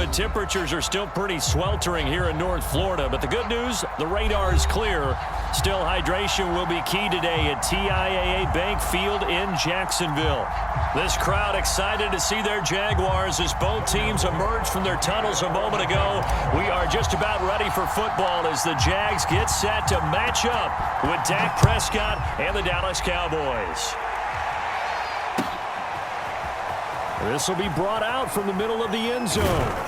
but temperatures are still pretty sweltering here in North Florida. But the good news, the radar is clear. Still, hydration will be key today at TIAA Bank Field in Jacksonville. This crowd excited to see their Jaguars as both teams emerge from their tunnels a moment ago. We are just about ready for football as the Jags get set to match up with Dak Prescott and the Dallas Cowboys. This will be brought out from the middle of the end zone.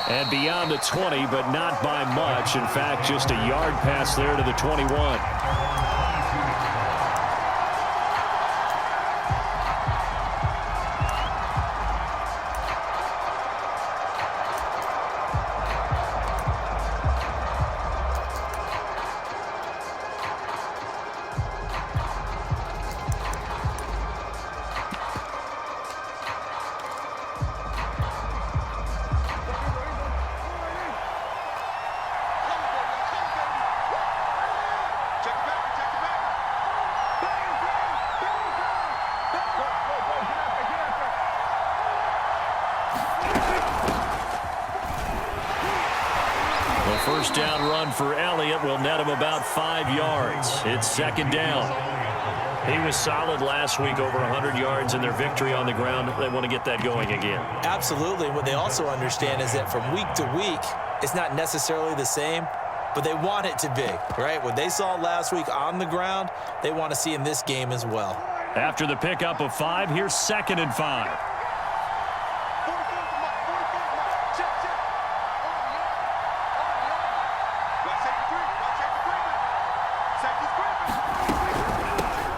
And beyond the 20, but not by much. In fact, just a yard pass there to the 21. First down run for Elliott will net him about 5 yards. It's second down. He was solid last week, over 100 yards in their victory on the ground. They want to get that going again. Absolutely. What they also understand is that from week to week, it's not necessarily the same, but they want it to be, right? What they saw last week on the ground, they want to see in this game as well. After the pickup of 5, here's 2nd and 5.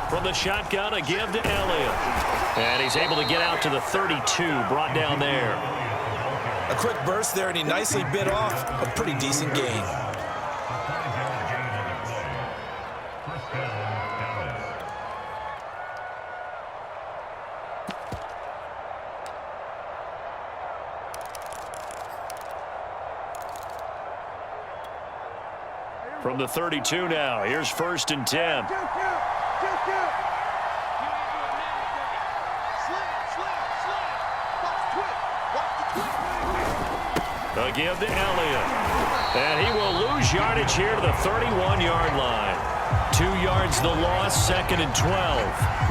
From the shotgun, a give to Elliott. And he's able to get out to the 32, brought down there. A quick burst there, and he nicely bit off a pretty decent gain. From the 32 now, here's 1st and 10. A give to Elliott. And he will lose yardage here to the 31-yard line. 2 yards the loss, 2nd and 12.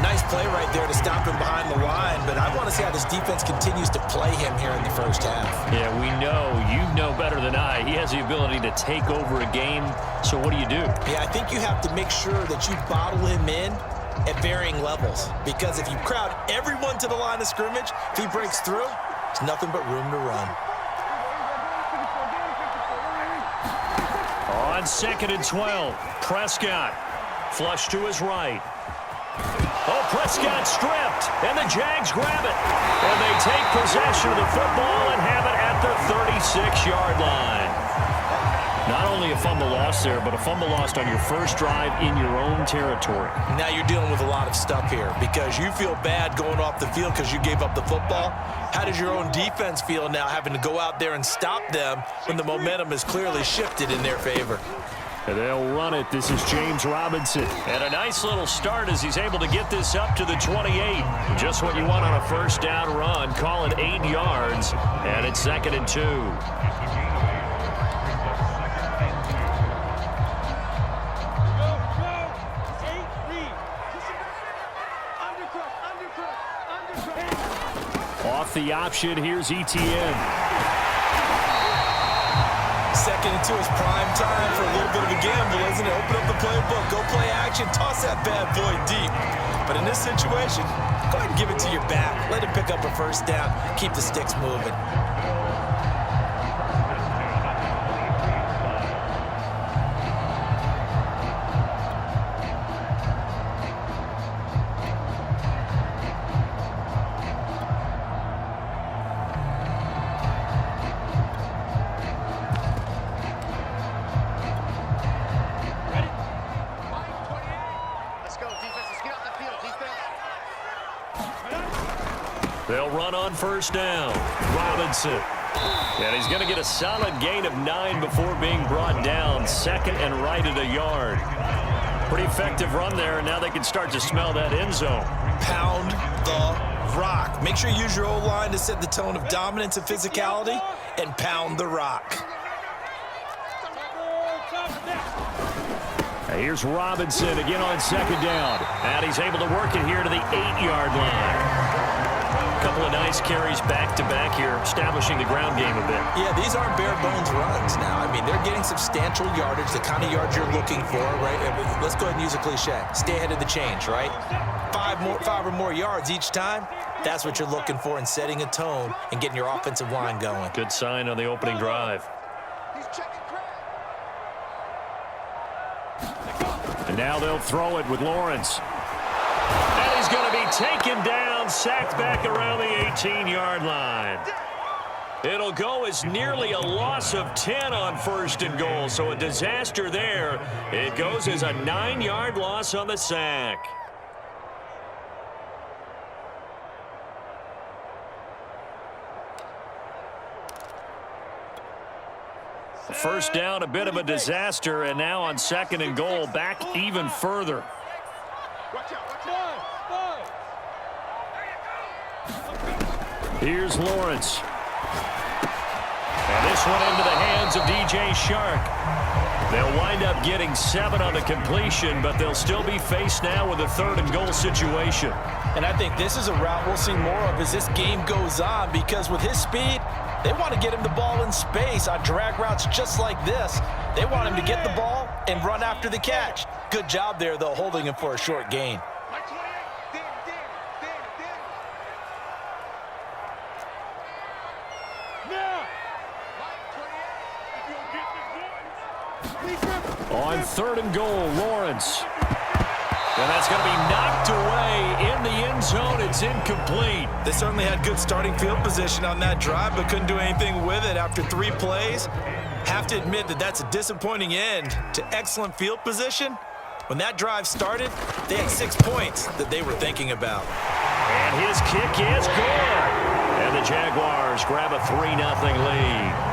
Nice play right there to stop him behind the line, but I want to see how this defense continues to play him here in the first half. Yeah, we know. You know better than I. He has the ability to take over a game, so what do you do? Yeah, I think you have to make sure that you bottle him in at varying levels, because if you crowd everyone to the line of scrimmage, if he breaks through, there's nothing but room to run. On 2nd and 12, Prescott flush to his right. Oh, Prescott stripped, and the Jags grab it. And they take possession of the football and have it at the 36-yard line. Not only a fumble loss there, but a fumble lost on your first drive in your own territory. Now you're dealing with a lot of stuff here because you feel bad going off the field because you gave up the football. How does your own defense feel now having to go out there and stop them when the momentum is clearly shifted in their favor? And they'll run it. This is James Robinson. And a nice little start as he's able to get this up to the 28. Just what you want on a first down run. Call it 8 yards, and it's 2nd and 2. Off the option, here's ETN. 2nd and 2 is prime time for a little bit of a gamble, isn't it? Open up the playbook, go play action, toss that bad boy deep. But in this situation, go ahead and give it to your back. Let him pick up a first down, keep the sticks moving. They'll run on first down. Robinson. And he's going to get a solid gain of 9 before being brought down. 2nd and right at a yard. Pretty effective run there, and now they can start to smell that end zone. pound the rock. Make sure you use your O-line to set the tone of dominance and physicality, and pound the rock. Here's Robinson again on second down. And he's able to work it here to the 8-yard line. A couple of nice carries back-to-back here, establishing the ground game a bit. Yeah, these aren't bare-bones runs now. I mean, they're getting substantial yardage, the kind of yards you're looking for, right? Let's go ahead and use a cliche. Stay ahead of the change, right? Five or more yards each time. That's what you're looking for in setting a tone and getting your offensive line going. Good sign on the opening drive. And now they'll throw it with Lawrence. And he's going to be taken down, sacked back around the 18-yard line. It'll go as nearly a loss of 10 on 1st and goal, so a disaster there. It goes as a 9-yard loss on the sack. First down, a bit of a disaster, and now on 2nd and goal, back even further. Here's Lawrence. And this one into the hands of DJ Shark. They'll wind up getting 7 on the completion, but they'll still be faced now with a 3rd and goal situation. And I think this is a route we'll see more of as this game goes on, because with his speed, they want to get him the ball in space on drag routes just like this. They want him to get the ball and run after the catch. Good job there, though, holding him for a short gain. On 3rd and goal, Lawrence. And that's going to be knocked away in the end zone. It's incomplete. They certainly had good starting field position on that drive, but couldn't do anything with it after 3 plays. Have to admit that that's a disappointing end to excellent field position. When that drive started, they had 6 points that they were thinking about. And his kick is good. And the Jaguars grab a 3-0 lead.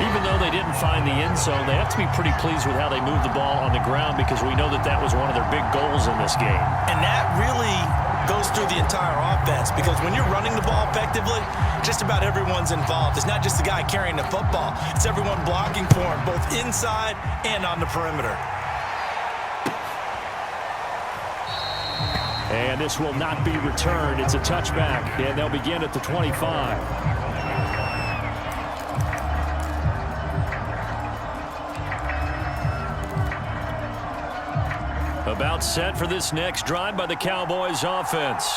Even though they didn't find the end zone, they have to be pretty pleased with how they moved the ball on the ground, because we know that that was one of their big goals in this game. And that really goes through the entire offense, because when you're running the ball effectively, just about everyone's involved. It's not just the guy carrying the football. It's everyone blocking for him, both inside and on the perimeter. And this will not be returned. It's a touchback, and they'll begin at the 25. About set for this next drive by the Cowboys offense.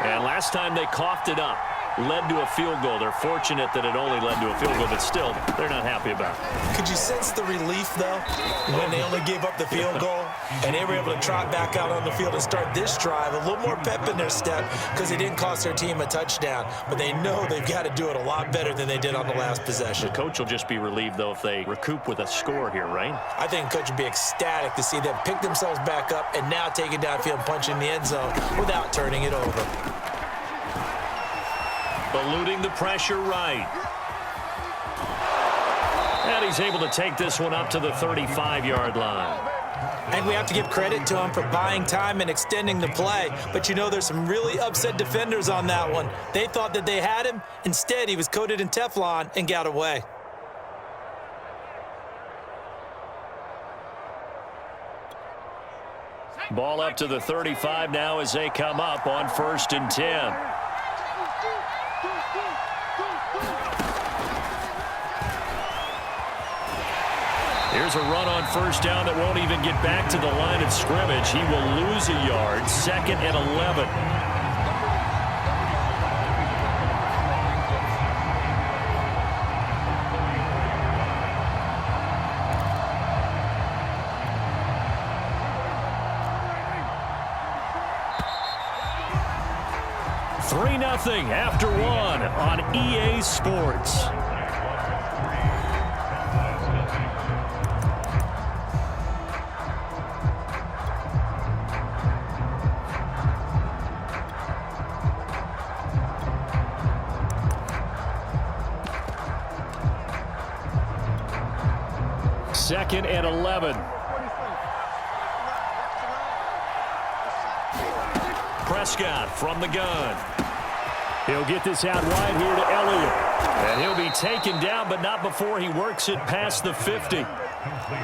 And last time they coughed it up, led to a field goal. They're fortunate that it only led to a field goal, but still, they're not happy about it. Could you sense the relief, though, when they only gave up the field goal and they were able to trot back out on the field and start this drive? A little more pep in their step, because they didn't cost their team a touchdown, but they know they've got to do it a lot better than they did on the last possession. The coach will just be relieved, though, if they recoup with a score here, right? I think the coach would be ecstatic to see them pick themselves back up and now take it downfield and punch in the end zone without turning it over. Eluding the pressure right. And he's able to take this one up to the 35-yard line. And we have to give credit to him for buying time and extending the play. But you know, there's some really upset defenders on that one. They thought that they had him. Instead, he was coated in Teflon and got away. Ball up to the 35 now as they come up on 1st and 10. Here's a run on 1st down that won't even get back to the line of scrimmage. He will lose a yard. 2nd and 11. Nothing after 1 on EA Sports. Second and 11. Prescott from the gun. He'll get this out wide here to Elliott. And he'll be taken down, but not before he works it past the 50.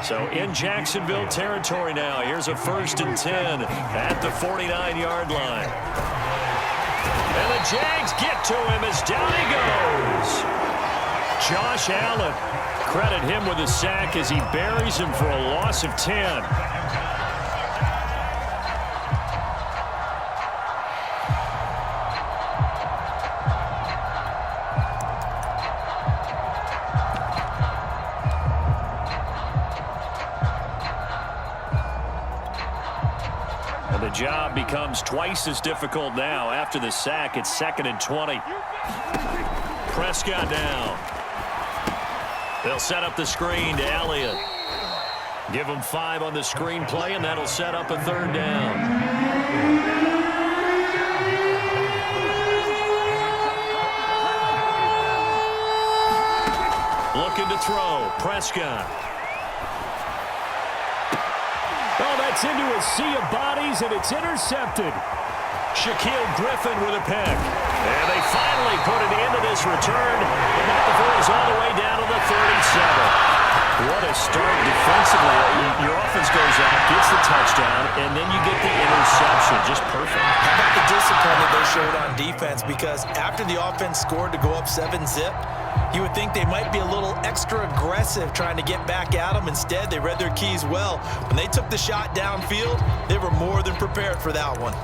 So in Jacksonville territory now. Here's a 1st and 10 at the 49-yard line. And the Jags get to him as down he goes. Josh Allen. Credit him with a sack as he buries him for a loss of 10. And the job becomes twice as difficult now. After the sack, it's 2nd and 20. Prescott down. They'll set up the screen to Elliott. Give him 5 on the screen play, and that'll set up a 3rd down. Looking to throw. Prescott. Oh, that's into a sea of bodies, and it's intercepted. Shaquille Griffin with a pick. And they finally put an end to this return, but not before it's all the way down to the 37. What a start defensively. Your offense goes out, gets the touchdown, and then you get the interception. Just perfect. How about the discipline that they showed on defense? Because after the offense scored to go up 7-zip, you would think they might be a little extra aggressive trying to get back at them. Instead, they read their keys well. When they took the shot downfield, they were more than prepared for that one.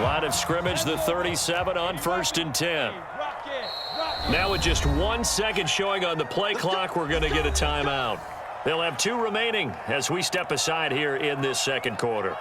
Line of scrimmage, the 37 on 1st and 10. Now with just 1 second showing on the play clock, we're going to get a timeout. They'll have 2 remaining as we step aside here in this 2nd quarter.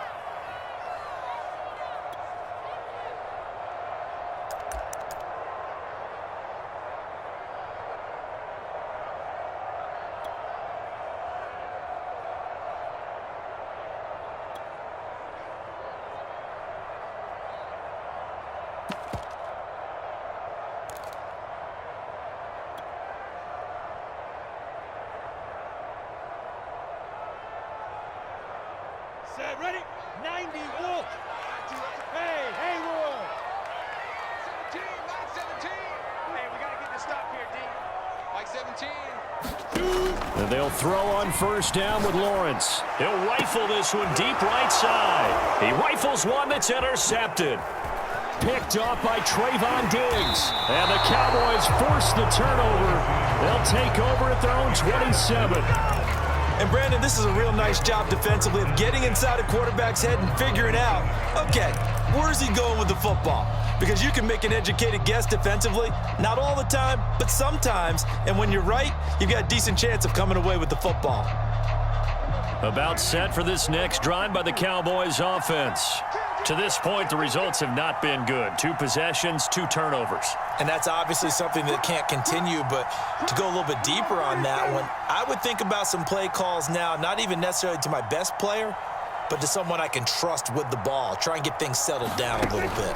Set, ready? 90, Wolf. Hey, Wolf. 17, line 17. Hey, we got to get this stop here, D. Like 17. And they'll throw on 1st down with Lawrence. He'll rifle this one deep right side. He rifles one that's intercepted. Picked off by Trayvon Diggs. And the Cowboys force the turnover. They'll take over at their own 27. And, Brandon, this is a real nice job defensively of getting inside a quarterback's head and figuring out, okay, where's he going with the football? Because you can make an educated guess defensively, not all the time, but sometimes. And when you're right, you've got a decent chance of coming away with the football. About set for this next drive by the Cowboys offense. To this point, the results have not been good. 2 possessions, 2 turnovers. And that's obviously something that can't continue, but to go a little bit deeper on that one, I would think about some play calls now, not even necessarily to my best player, but to someone I can trust with the ball. Try and get things settled down a little bit.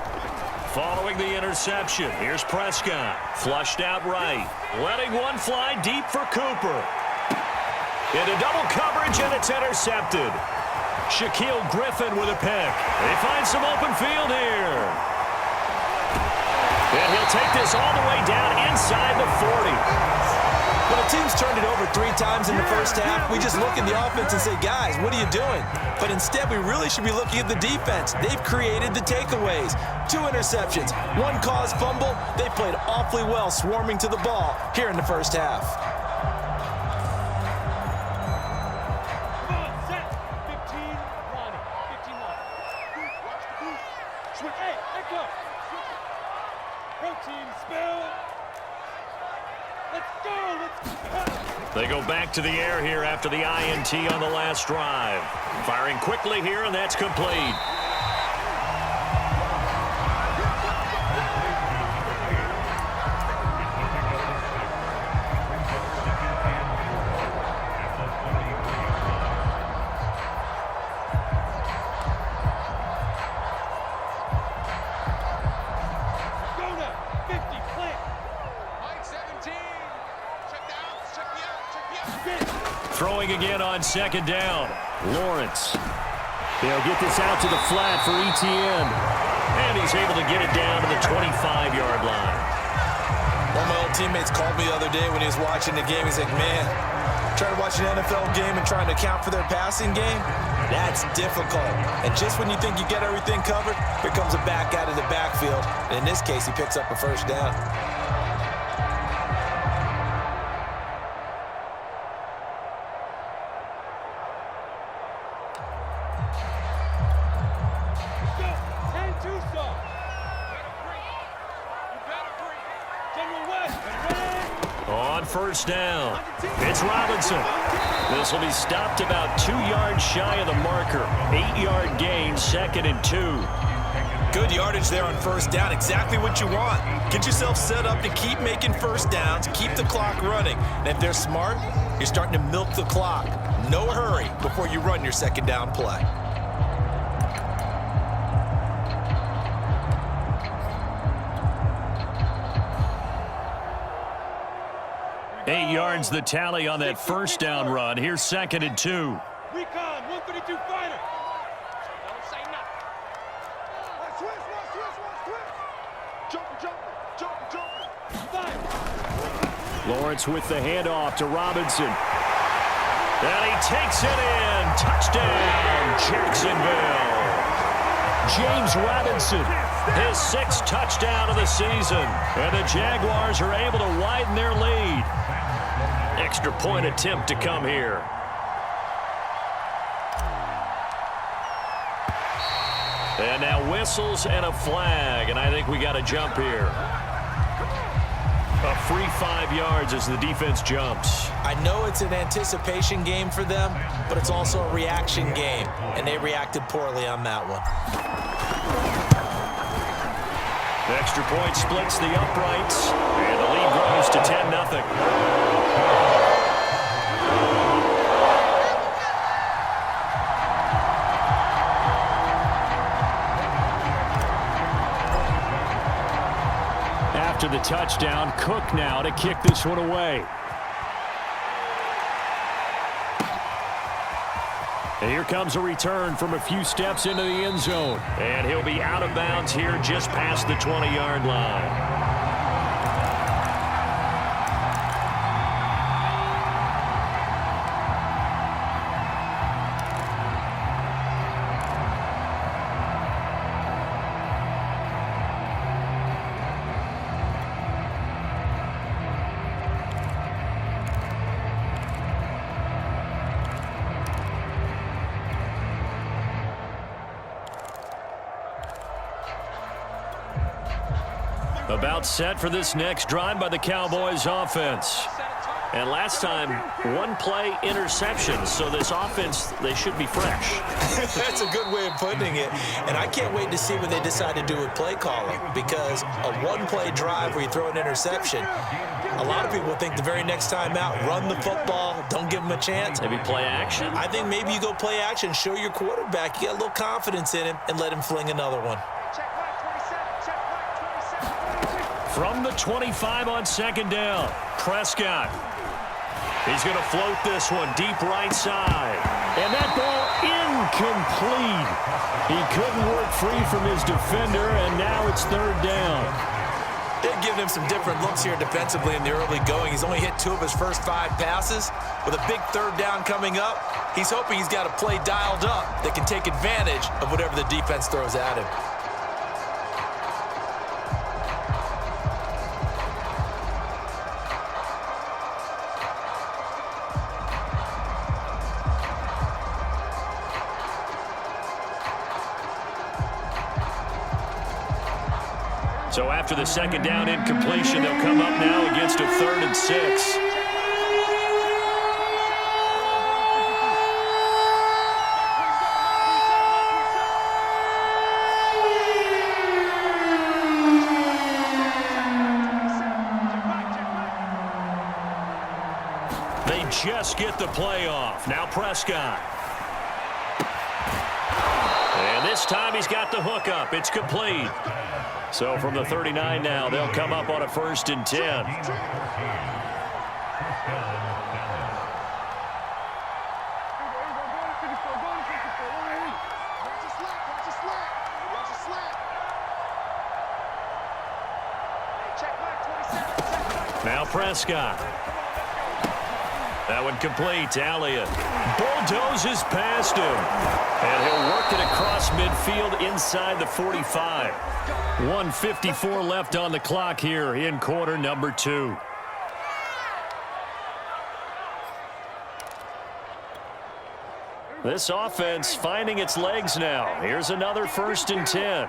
Following the interception, here's Prescott. Flushed out right. Letting one fly deep for Cooper. Into double coverage, and it's intercepted. Shaquille Griffin with a pick. They find some open field here. And he'll take this all the way down inside the 40. When a team's turned it over 3 times in the first half, we just look at the offense and say, guys, what are you doing? But instead, we really should be looking at the defense. They've created the takeaways. 2 interceptions, 1 caused fumble. They played awfully well swarming to the ball here in the first half. They go back to the air here after the INT on the last drive. Firing quickly here, and that's complete. Throwing again on second down. Lawrence. They'll get this out to the flat for Etienne. And he's able to get it down to the 25-yard line. One of my old teammates called me the other day when he was watching the game. He's like, man, trying to watch an NFL game and trying to account for their passing game, that's difficult. And just when you think you get everything covered, here comes a back out of the backfield. And in this case, he picks up a first down. On first down, it's Robinson. This will be stopped about 2 yards shy of the marker. 8-yard gain, 2nd and 2. Good yardage there on first down. Exactly what you want. Get yourself set up to keep making first downs, keep the clock running. And if they're smart, you're starting to milk the clock. No hurry before you run your second down play. Eight yards the tally on that first down run. Here's 2nd and 2. Recon, 132 fighter. Don't say nothing. Jumper. Lawrence with the handoff to Robinson. And he takes it in. Touchdown, Jacksonville. James Robinson, his 6th touchdown of the season. And the Jaguars are able to widen their lead. Extra point attempt to come here. And now whistles and a flag, and I think we got a jump here. A free 5 yards as the defense jumps. I know it's an anticipation game for them, but it's also a reaction game, and they reacted poorly on that one. The extra point splits the uprights, and the lead grows to 10-0. After the touchdown, Cook now to kick this one away. And here comes a return from a few steps into the end zone. And he'll be out of bounds here just past the 20-yard line. About set for this next drive by the Cowboys offense. And last time, 1 play interception. So this offense, they should be fresh. That's a good way of putting it. And I can't wait to see what they decide to do with play calling. Because a 1-play drive where you throw an interception, a lot of people think the very next time out, run the football, don't give them a chance. Maybe play action? I think maybe you go play action, show your quarterback you got a little confidence in him, and let him fling another one. From the 25 on second down, Prescott. He's going to float this one deep right side. And that ball incomplete. He couldn't work free from his defender, and now it's 3rd down. They've given him some different looks here defensively in the early going. He's only hit 2 of his first 5 passes. With a big 3rd down coming up, he's hoping he's got a play dialed up that can take advantage of whatever the defense throws at him. So after the second down incompletion, they'll come up now against a 3rd and 6. They just get the play off. Now Prescott. And this time he's got the hook up. It's complete. So from the 39 now, they'll come up on a 1st and 10. Prescott. That one complete. Elliott bulldozes past him. And he'll work it across midfield inside the 45. 1:54 left on the clock here in quarter number 2. This offense finding its legs now. Here's another 1st and 10.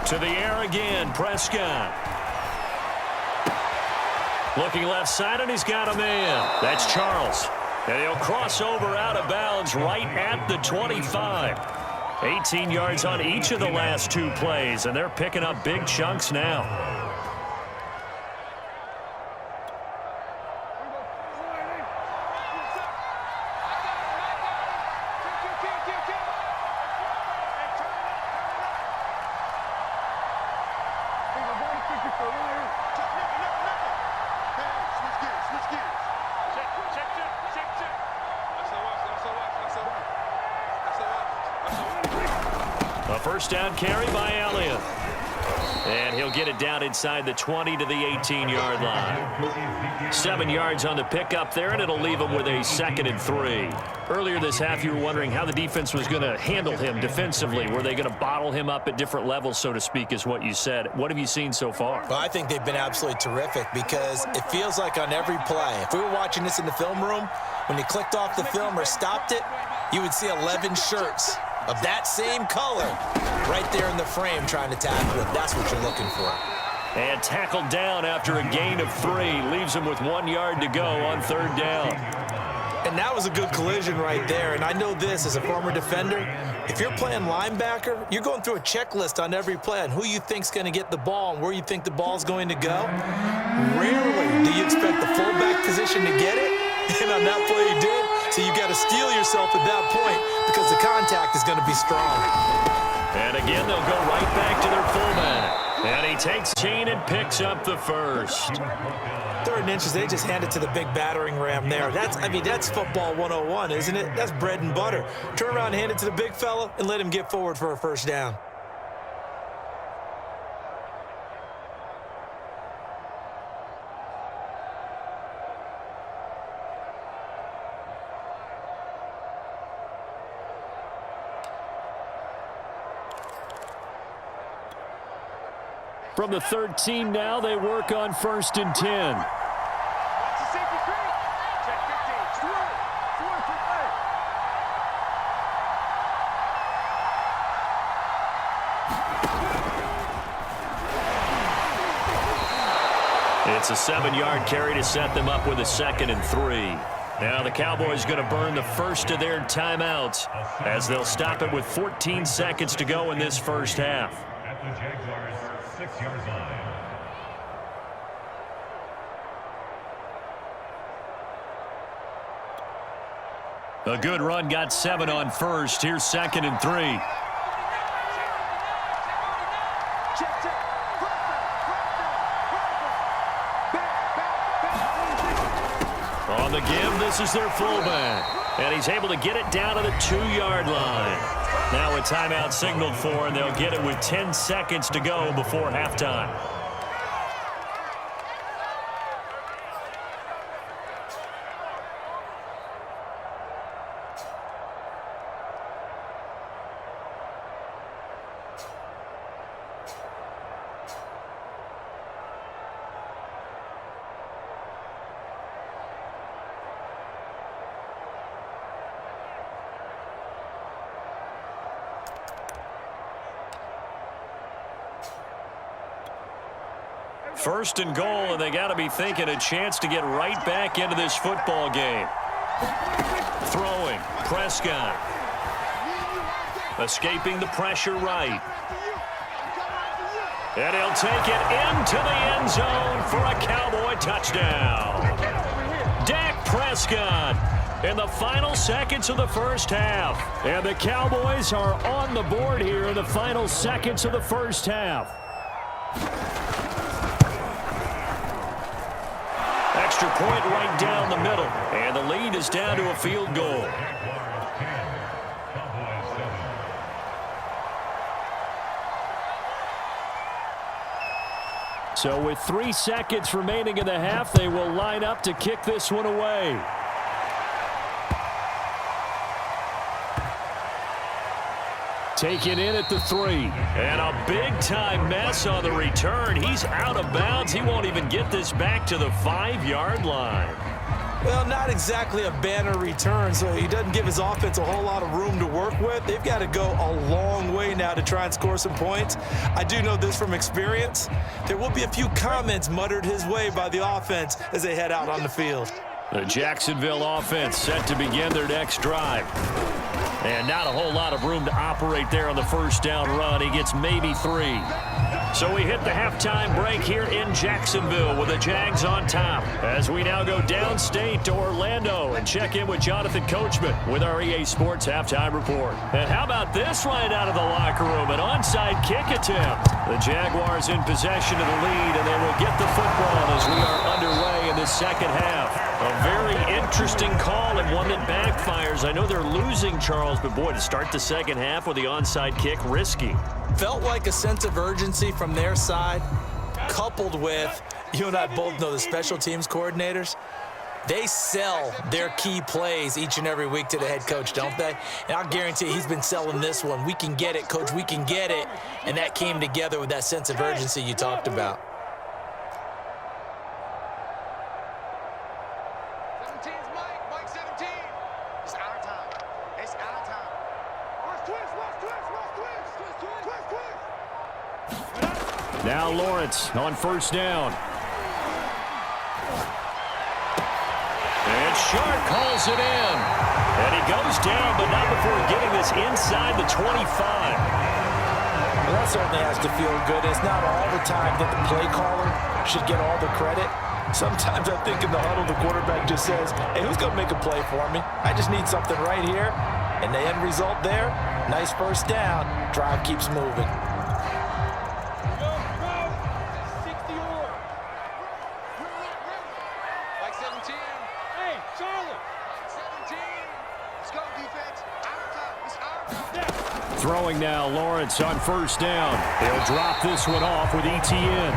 To the air again, Prescott. Looking left side, and he's got a man. That's Charles. And he'll cross over out of bounds right at the 25. 18 yards on each of the last 2 plays, and they're picking up big chunks now. A first down carry by Elliott. And he'll get it down inside the 20 to the 18-yard line. 7 yards on the pickup there, and it'll leave him with a 2nd and 3. Earlier this half, you were wondering how the defense was going to handle him defensively. Were they going to bottle him up at different levels, so to speak, is what you said. What have you seen so far? Well, I think they've been absolutely terrific because it feels like on every play, if we were watching this in the film room, when you clicked off the film or stopped it, you would see 11 shirts of that same color right there in the frame trying to tackle it. That's what you're looking for. And tackled down after a gain of 3. Leaves him with 1 yard to go on 3rd down. And that was a good collision right there. And I know this as a former defender. If you're playing linebacker, you're going through a checklist on every play on who you think's going to get the ball and where you think the ball's going to go. Rarely do you expect the fullback position to get it. And on that play he did. So you've got to steel yourself at that point because the contact is going to be strong. And again, they'll go right back to their fullback. And he takes chain and picks up the 1st. 3rd and inches, they just hand it to the big battering ram there. That's football 101, isn't it? That's bread and butter. Turn around and hand it to the big fella and let him get forward for a 1st down. From the 13 now, they work on 1st and 10. It's a 7-yard carry to set them up with a 2nd and 3. Now the Cowboys going to burn the first of their timeouts as they'll stop it with 14 seconds to go in this first half. At the Jaguars' 6-yard line. A good run, got 7 on 1st. Here's 2nd and 3. On the give, this is their fullback. And he's able to get it down to the 2-yard line. Now a timeout signaled for, and they'll get it with 10 seconds to go before halftime. First and goal, and they got to be thinking a chance to get right back into this football game. Throwing, Prescott. Escaping the pressure right. And he'll take it into the end zone for a Cowboy touchdown. Dak Prescott in the final seconds of the first half. And the Cowboys are on the board here in the final seconds of the first half. Extra point right down the middle. And the lead is down to a field goal. So with 3 seconds remaining in the half, they will line up to kick this one away. Taken in at the 3. And a big-time mess on the return. He's out of bounds. He won't even get this back to the 5-yard line. Well, not exactly a banner return, so he doesn't give his offense a whole lot of room to work with. They've got to go a long way now to try and score some points. I do know this from experience. There will be a few comments muttered his way by the offense as they head out on the field. The Jacksonville offense set to begin their next drive. And not a whole lot of room to operate there on the first down run. He gets maybe 3. So we hit the halftime break here in Jacksonville with the Jags on top. As we now go downstate to Orlando and check in with Jonathan Coachman with our EA Sports Halftime Report. And how about this right out of the locker room? An onside kick attempt. The Jaguars in possession of the lead, and they will get the football as we are underway in the second half. A very interesting call and one that backfires. I know they're losing, Charles, but boy, to start the second half with the onside kick, risky. Felt like a sense of urgency from their side, coupled with, you and I both know the special teams coordinators. They sell their key plays each and every week to the head coach, don't they? And I'll guarantee he's been selling this one. We can get it, coach, we can get it. And that came together with that sense of urgency you talked about. 17's Mike 17. It's our time. It's our time. Watch twist. Now Lawrence on first down. And Sharp calls it in. And he goes down, but not before getting this inside the 25. Well, that certainly has to feel good. It's not all the time that the play caller should get all the credit. Sometimes I think in the huddle, the quarterback just says, hey, who's going to make a play for me? I just need something right here. And the end result there, nice first down. Drive keeps moving. Mike 17. Hey, Charlie. 17. Let's go, defense. Our time. It's our time. Throwing now, Lawrence on first down. He'll drop this one off with ETN.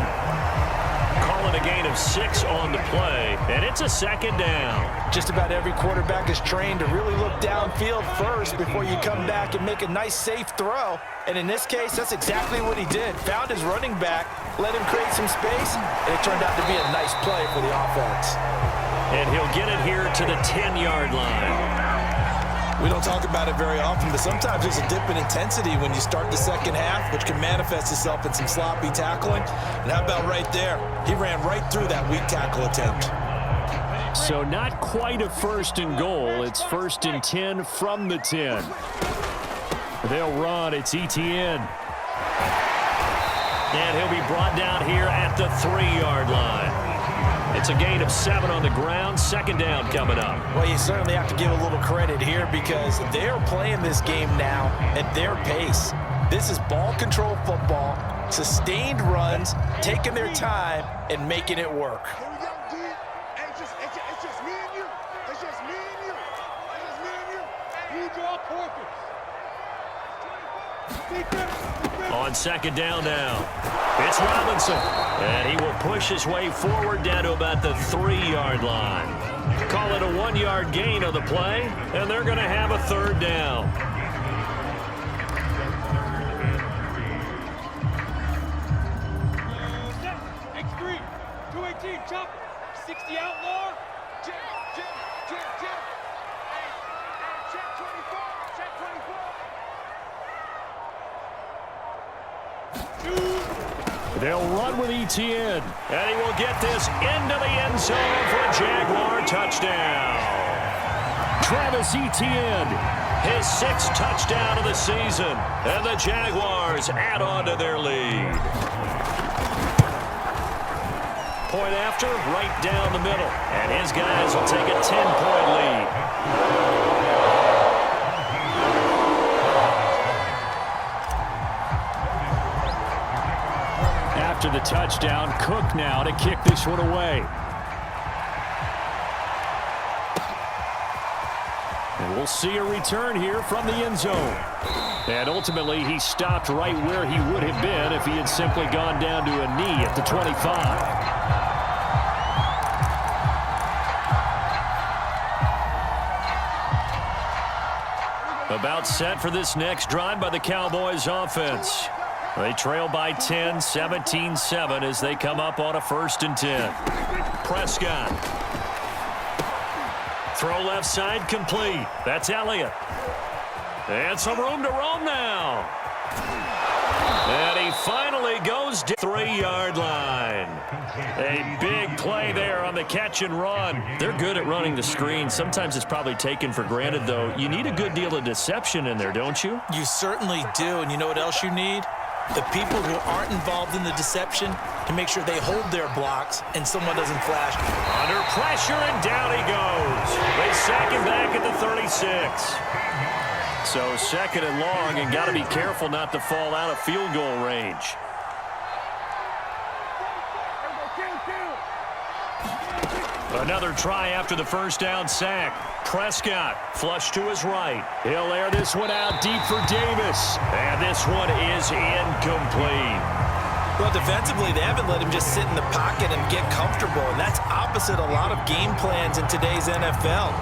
Calling a gain of 6 on the play, and it's a second down. Just about every quarterback is trained to really look downfield first before you come back and make a nice, safe throw. And in this case, that's exactly what he did. Found his running back, let him create some space, and it turned out to be a nice play for the offense. And he'll get it here to the 10-yard line. We don't talk about it very often, but sometimes there's a dip in intensity when you start the second half, which can manifest itself in some sloppy tackling. And how about right there? He ran right through that weak tackle attempt. So not quite a first and goal. It's first and 10 from the 10. They'll run. It's ETN. And he'll be brought down here at the 3-yard line. It's a gain of 7 on the ground. Second down coming up. Well, you certainly have to give a little credit here because they're playing this game now at their pace. This is ball control football, sustained runs, taking their time, and making it work. Here we go, D. Hey, it's just me and you. It's just me and you. It's just me and you. You draw corpus. On second down now, it's Robinson. And he will push his way forward down to about the 3-yard line. Call it a 1-yard gain on the play, and they're going to have a third down. X3, 218, chop, 60 outlaw. Jim. Hey, check 24, check 24. They'll run with ETN, and he will get this into the end zone for a Jaguar touchdown. Travis Etienne, his 6th touchdown of the season, and the Jaguars add on to their lead. Point after, right down the middle, and his guys will take a 10-point lead. After the touchdown, Cook now to kick this one away. And We'll see a return here from the end zone. And ultimately, he stopped right where he would have been if he had simply gone down to a knee at the 25. About set for this next drive by the Cowboys offense. They trail by 10, 17-7 as they come up on a 1st and 10. Prescott. Throw left side complete. That's Elliott. And some room to roam now. And he finally goes to the 3-yard line. A big play there on the catch and run. They're good at running the screen. Sometimes it's probably taken for granted, though. You need a good deal of deception in there, don't you? You certainly do. And you know what else you need? The people who aren't involved in the deception to make sure they hold their blocks and someone doesn't flash. Under pressure, and down he goes. They sack him back at the 36. So 2nd and long, and got to be careful not to fall out of field goal range. Another try after the 1st down sack. Prescott flush to his right. He'll air this one out deep for Davis. And this one is incomplete. Well, defensively, they haven't let him just sit in the pocket and get comfortable, and that's opposite a lot of game plans in today's NFL.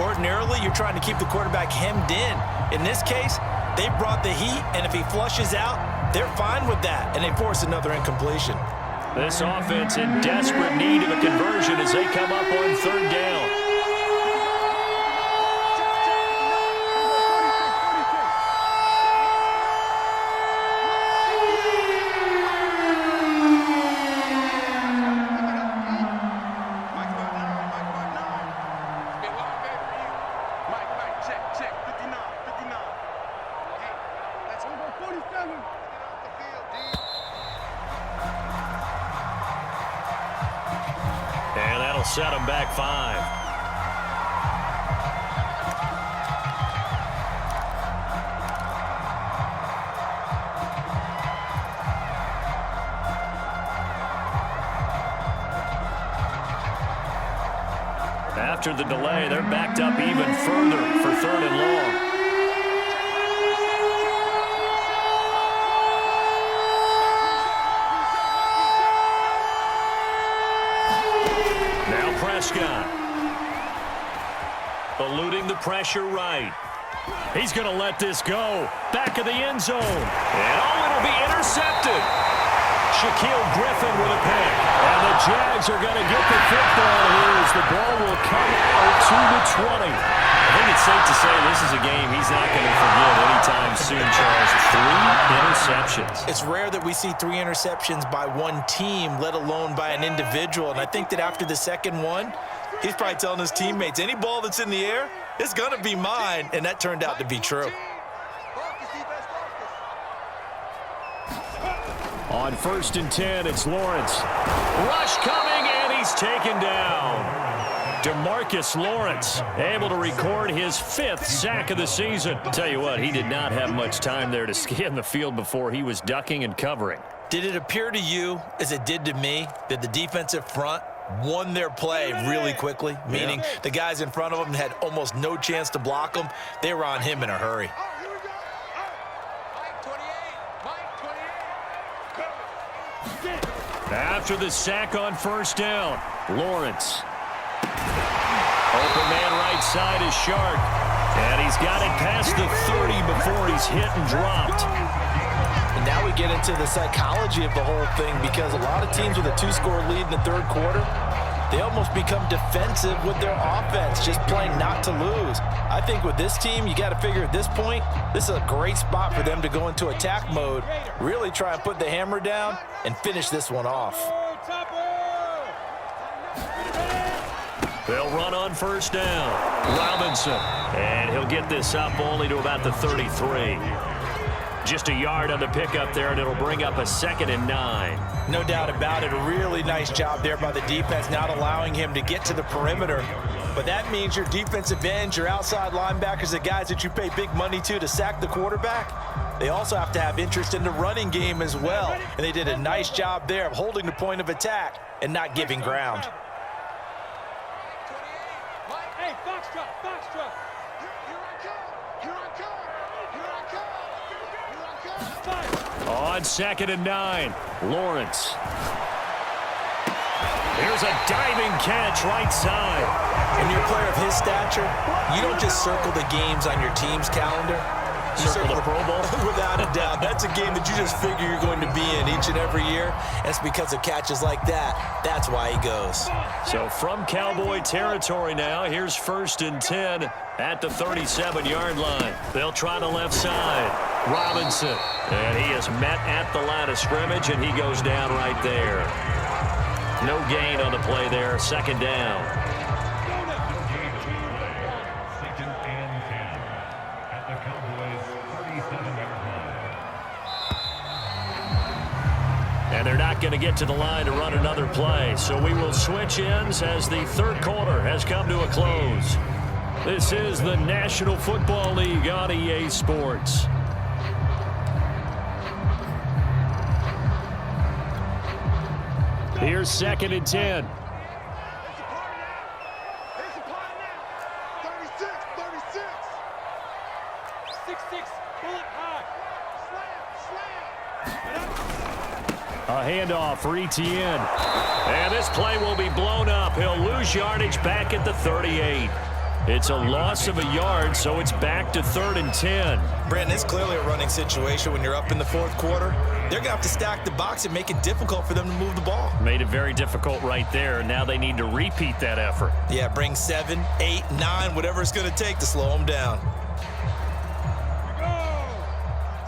Ordinarily, you're trying to keep the quarterback hemmed in. In this case, they brought the heat, and if he flushes out, they're fine with that, and they force another incompletion. This offense in desperate need of a conversion as they come up on 3rd down. And that'll set them back 5. After the delay, they're backed up even further for 3rd and long. Prescott. Eluding the pressure right. He's going to let this go. Back of the end zone. And it'll be intercepted. Shaquille Griffin with a pick. And the Jags are going to get the football here as the ball will come out to the 20. I think it's safe to say this is a game he's not going to forget anytime soon, Charles. 3 interceptions. It's rare that we see 3 interceptions by one team, let alone by an individual. And I think that after the 2nd one, he's probably telling his teammates, any ball that's in the air, it's going to be mine. And that turned out to be true. On 1st and 10, it's Lawrence. Rush coming, and he's taken down. DeMarcus Lawrence able to record his 5th sack of the season. Tell you what, he did not have much time there to scan the field before he was ducking and covering. Did it appear to you, as it did to me, that the defensive front won their play really quickly? Meaning the guys in front of them had almost no chance to block them. They were on him in a hurry. After the sack on 1st down, Lawrence. Open man right side is Shark. And he's got it past the 30 before he's hit and dropped. And now we get into the psychology of the whole thing, because a lot of teams with a 2-score lead in the 3rd quarter, they almost become defensive with their offense, just playing not to lose. I think with this team, you got to figure at this point, this is a great spot for them to go into attack mode, really try and put the hammer down and finish this one off. They'll run on 1st down. Robinson. And he'll get this up only to about the 33. Just a yard on the pickup there, and it'll bring up a 2nd and 9. No doubt about it. A really nice job there by the defense, not allowing him to get to the perimeter. But that means your defensive ends, your outside linebackers, the guys that you pay big money to sack the quarterback, they also have to have interest in the running game as well. And they did a nice job there of holding the point of attack and not giving ground. On 2nd and 9, Lawrence. Here's a diving catch right side. When you're a player of his stature, you don't just circle the games on your team's calendar. You Circle the Pro Bowl? Without a doubt. That's a game that you just figure you're going to be in each and every year. That's because of catches like that. That's why he goes. So from Cowboy territory now, here's 1st and 10 at the 37-yard line. They'll try the left side. Robinson. And he is met at the line of scrimmage, and he goes down right there. No gain on the play there. 2nd down. 2nd and 10 at the Cowboys 37-yard line. And they're not going to get to the line to run another play. So we will switch ends as the 3rd quarter has come to a close. This is the National Football League on EA Sports. Here's 2nd and 10. 36, 6'6", bullet high. Slam. A handoff for Etienne. And this play will be blown up. He'll lose yardage back at the 38. It's a loss of a yard, so it's back to 3rd and 10. Brandon, it's clearly a running situation when you're up in the 4th quarter. They're going to have to stack the box and make it difficult for them to move the ball. Made it very difficult right there. Now they need to repeat that effort. Yeah, bring 7, 8, 9, whatever it's going to take to slow them down. Go.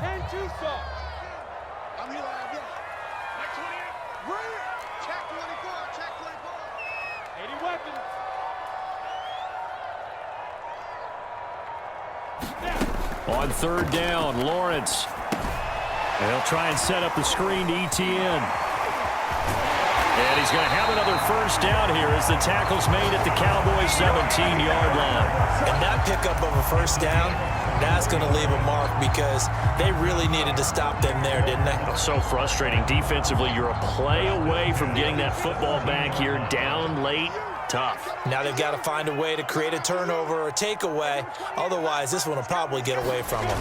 10-2 soft. I'm here live, yeah. Like 28. Bring it. Check 24. Check 24. 80 weapons. On 3rd down, Lawrence. They'll try and set up the screen to Etienne. And he's going to have another 1st down here as the tackle's made at the Cowboys' 17-yard line. And that pickup of a 1st down, that's going to leave a mark because they really needed to stop them there, didn't they? So frustrating. Defensively, you're a play away from getting that football back here down late. Tough. Now they've got to find a way to create a turnover or a takeaway. Otherwise, this one will probably get away from them.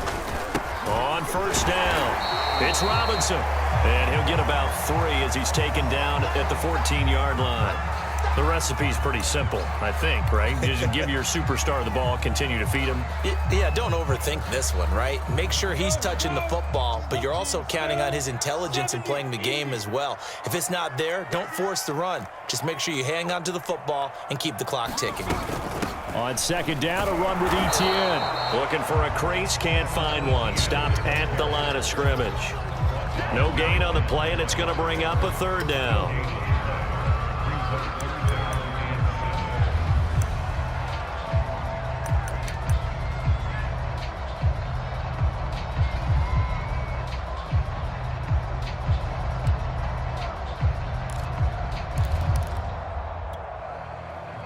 On 1st down, it's Robinson. And he'll get about 3 as he's taken down at the 14-yard line. The recipe's pretty simple, I think, right? Just give your superstar the ball, continue to feed him. Yeah, don't overthink this one, right? Make sure he's touching the football, but you're also counting on his intelligence in playing the game as well. If it's not there, don't force the run. Just make sure you hang on to the football and keep the clock ticking. On 2nd down, a run with Etienne. Looking for a crease, can't find one. Stopped at the line of scrimmage. No gain on the play, and it's going to bring up a 3rd down.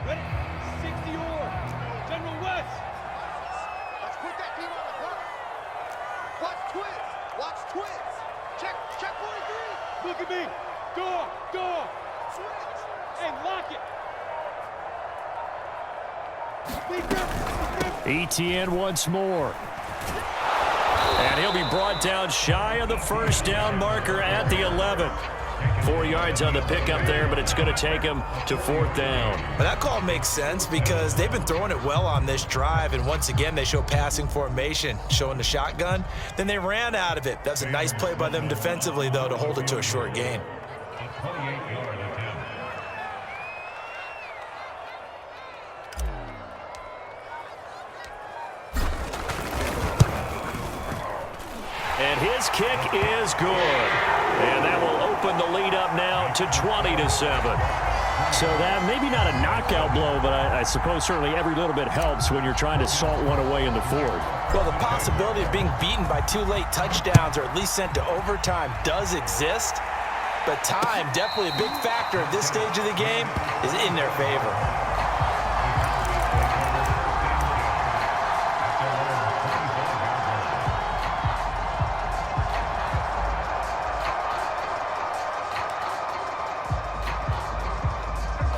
Ready? 60 or. General West. Let's put that team on the clock. Watch twins. Watch twins. Check 43. Look at me. Door. Switch. And lock it. Etienne once more. And he'll be brought down shy of the 1st down marker at the 11. 4 yards on the pickup there, but it's going to take him to 4th down. But that call makes sense because they've been throwing it well on this drive, and once again they show passing formation, showing the shotgun. Then they ran out of it. That's a nice play by them defensively, though, to hold it to a short gain. A 28-yard attempt. And his kick is good. And that will open the lead up now to 20-7. So that maybe not a knockout blow, but I suppose certainly every little bit helps when you're trying to salt one away in the 4th. Well, the possibility of being beaten by 2 late touchdowns or at least sent to overtime does exist, but time, definitely a big factor at this stage of the game, is in their favor.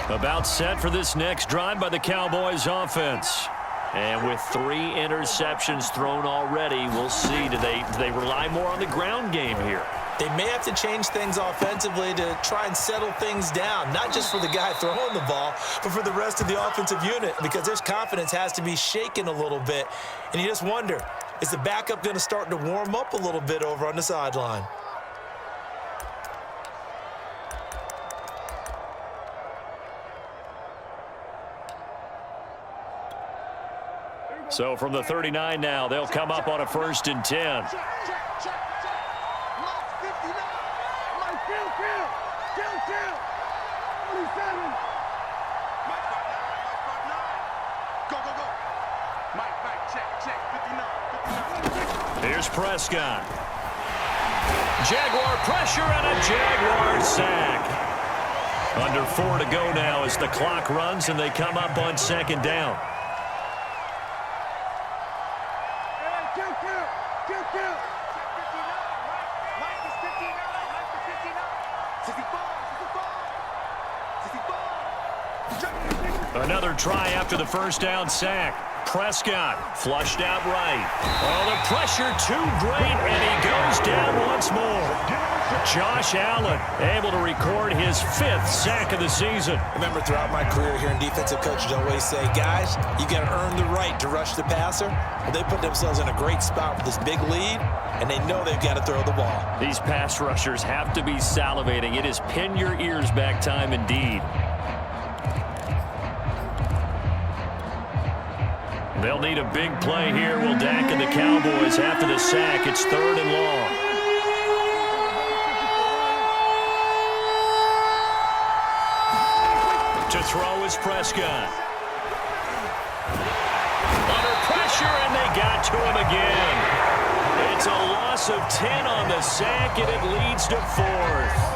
About set for this next drive by the Cowboys offense. And with 3 interceptions thrown already, we'll see. Do they rely more on the ground game here? They may have to change things offensively to try and settle things down, not just for the guy throwing the ball, but for the rest of the offensive unit, because their confidence has to be shaken a little bit. And you just wonder, is the backup going to start to warm up a little bit over on the sideline? So from the 39 now, they'll come up on a 1st and 10. Here's Prescott. Jaguar pressure and a Jaguar sack. Under 4 to go now as the clock runs and they come up on 2nd down. Another try after the 1st down sack. Prescott flushed out right. Oh, the pressure too great, and he goes down once more. Josh Allen able to record his 5th sack of the season. Remember, throughout my career here in defensive coaches always say, guys, you got to earn the right to rush the passer. Well, they put themselves in a great spot with this big lead, and they know they've got to throw the ball. These pass rushers have to be salivating. It is pin your ears back time indeed. They'll need a big play here. Will Dak and the Cowboys after the sack. It's 3rd and long. To throw is Prescott. Under pressure, and they got to him again. It's a loss of 10 on the sack, and it leads to 4th.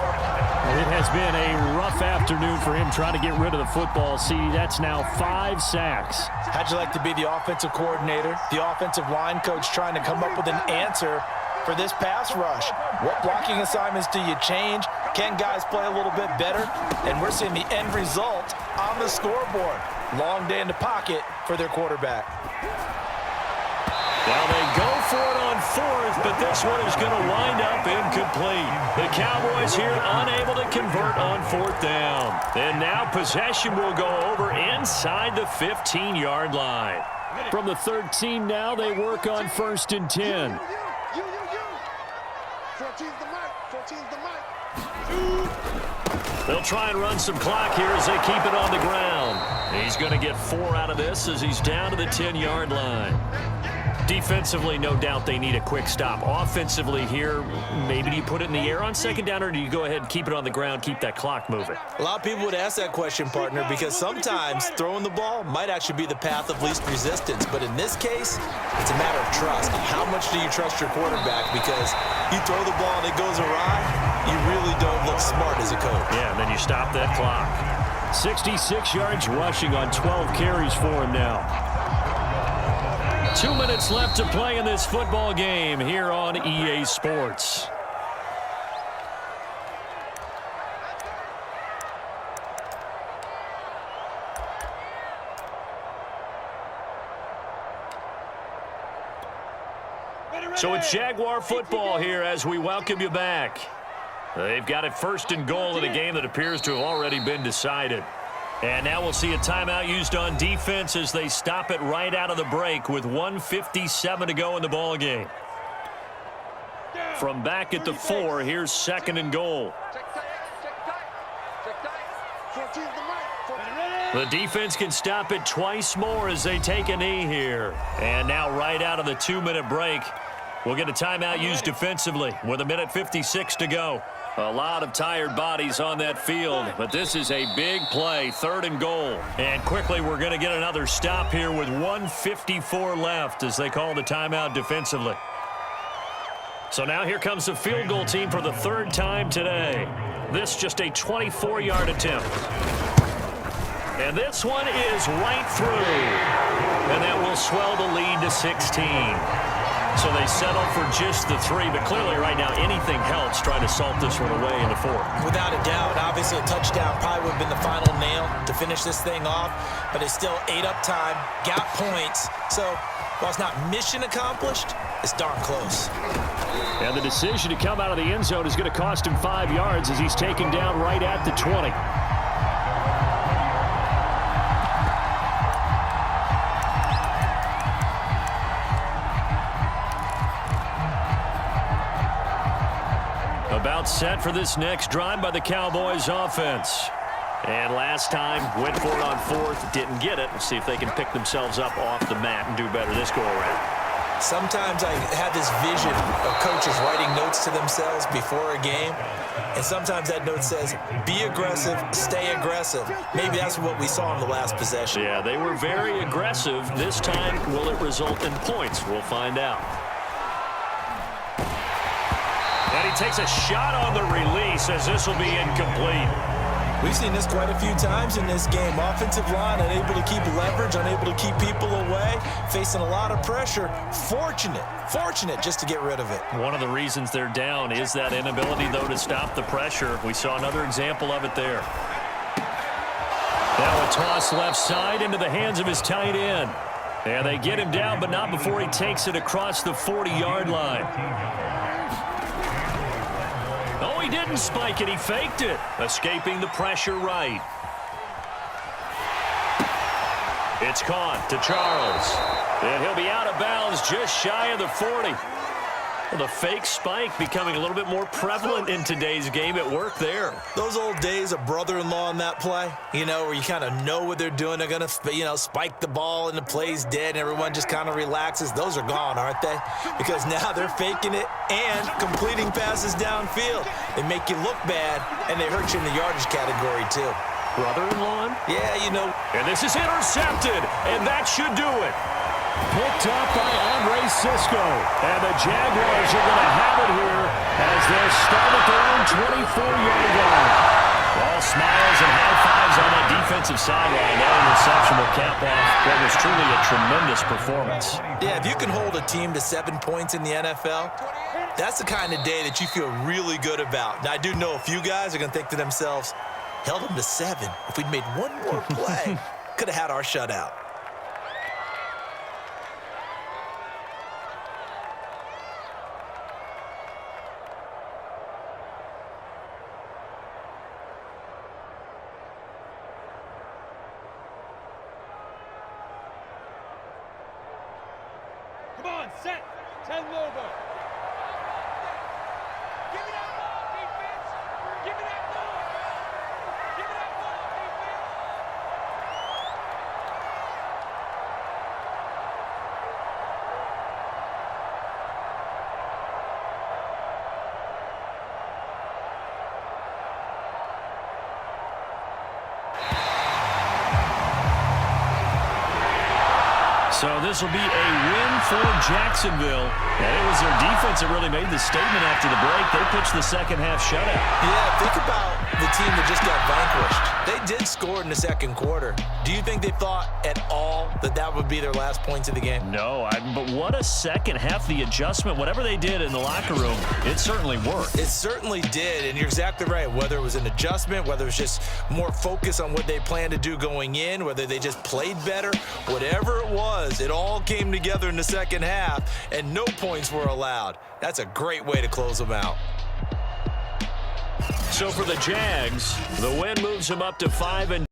It has been a rough afternoon for him trying to get rid of the football. See, that's now 5 sacks. How'd you like to be the offensive coordinator, the offensive line coach trying to come up with an answer for this pass rush? What blocking assignments do you change? Can guys play a little bit better? And we're seeing the end result on the scoreboard. Long day in the pocket for their quarterback. Well, they go for it on 4th, but this one is going to wind up incomplete. The Cowboys here unable to convert on 4th down. And now possession will go over inside the 15-yard line. From the 13 now, they work on 1st and 10. 14's the mic. 14's the mic. They'll try and run some clock here as they keep it on the ground. He's going to get 4 out of this as he's down to the 10-yard line. Defensively, no doubt they need a quick stop. Offensively here, maybe do you put it in the air on 2nd down, or do you go ahead and keep it on the ground, keep that clock moving? A lot of people would ask that question, partner, because sometimes throwing the ball might actually be the path of least resistance. But in this case, it's a matter of trust. How much do you trust your quarterback? Because you throw the ball and it goes awry, you really don't look smart as a coach. Yeah, and then you stop that clock. 66 yards rushing on 12 carries for him now. 2 minutes left to play in this football game here on EA Sports. So it's Jaguar football here as we welcome you back. They've got it 1st and goal in a game that appears to have already been decided. And now we'll see a timeout used on defense as they stop it right out of the break with 1:57 to go in the ball game. From back at the 4, here's 2nd and goal. The defense can stop it twice more as they take a knee here. And now right out of the 2-minute break, we'll get a timeout used defensively with 1:56 to go. A lot of tired bodies on that field, but this is a big play, 3rd and goal. And quickly, we're going to get another stop here with 1:54 left as they call the timeout defensively. So now here comes the field goal team for the 3rd time today. This just a 24-yard attempt. And this one is right through. And that will swell the lead to 16. So they settle for just the 3, but clearly right now anything helps trying to salt this one away in the 4th. Without a doubt, obviously a touchdown probably would have been the final nail to finish this thing off, but it's still 8 up time, got points. So while it's not mission accomplished, it's darn close. And the decision to come out of the end zone is going to cost him 5 yards as he's taken down right at the 20. About set for this next drive by the Cowboys offense. And last time, went for it on 4th, didn't get it. We'll see if they can pick themselves up off the mat and do better this go-around. Sometimes I have this vision of coaches writing notes to themselves before a game, and sometimes that note says, be aggressive, stay aggressive. Maybe that's what we saw in the last possession. Yeah, they were very aggressive. This time, will it result in points? We'll find out. And he takes a shot on the release as this will be incomplete. We've seen this quite a few times in this game. Offensive line unable to keep leverage, unable to keep people away, facing a lot of pressure. Fortunate just to get rid of it. One of the reasons they're down is that inability, though, to stop the pressure. We saw another example of it there. Now a toss left side into the hands of his tight end. And they get him down, but not before he takes it across the 40-yard line. Oh, he didn't spike it. He faked it, escaping the pressure right. It's caught to Charles. And he'll be out of bounds just shy of the 40. Well, the fake spike becoming a little bit more prevalent in today's game. It worked there. Those old days of brother-in-law in that play, you know, where you kind of know what they're doing. They're going to, you know, spike the ball and the play's dead and everyone just kind of relaxes. Those are gone, aren't they? Because now they're faking it and completing passes downfield. They make you look bad, and they hurt you in the yardage category, too. Brother-in-law? Yeah, you know. And this is intercepted, and that should do it. Picked up by Andre Sisco. And the Jaguars are going to have it here as they'll start at their own 24-yard line. All smiles and high fives on that defensive sideline. That interception will cap off what was truly a tremendous performance. Yeah, if you can hold a team to 7 points in the NFL, that's the kind of day that you feel really good about. Now, I do know a few guys are going to think to themselves, held them to 7. If we'd made one more play, could have had our shutout. Come on, set. 10 over. Give me that ball, defense. Give me that ball. Give me that ball, defense. So this will be a win for Jacksonville. And it was their defense that really made the statement after the break. They pitched the second half shutout. Yeah, think about the team that just got vanquished. They did score in the second quarter. Do you think they thought at all that that would be their last points of the game? No, but what a second half. The adjustment, whatever they did in the locker room, it certainly worked. It certainly did, and you're exactly right. Whether it was an adjustment, whether it was just more focus on what they planned to do going in, whether they just played better, whatever it was, it all came together in the second half, and no points were allowed. That's a great way to close them out. So for the Jags, the win moves them up to 5-2.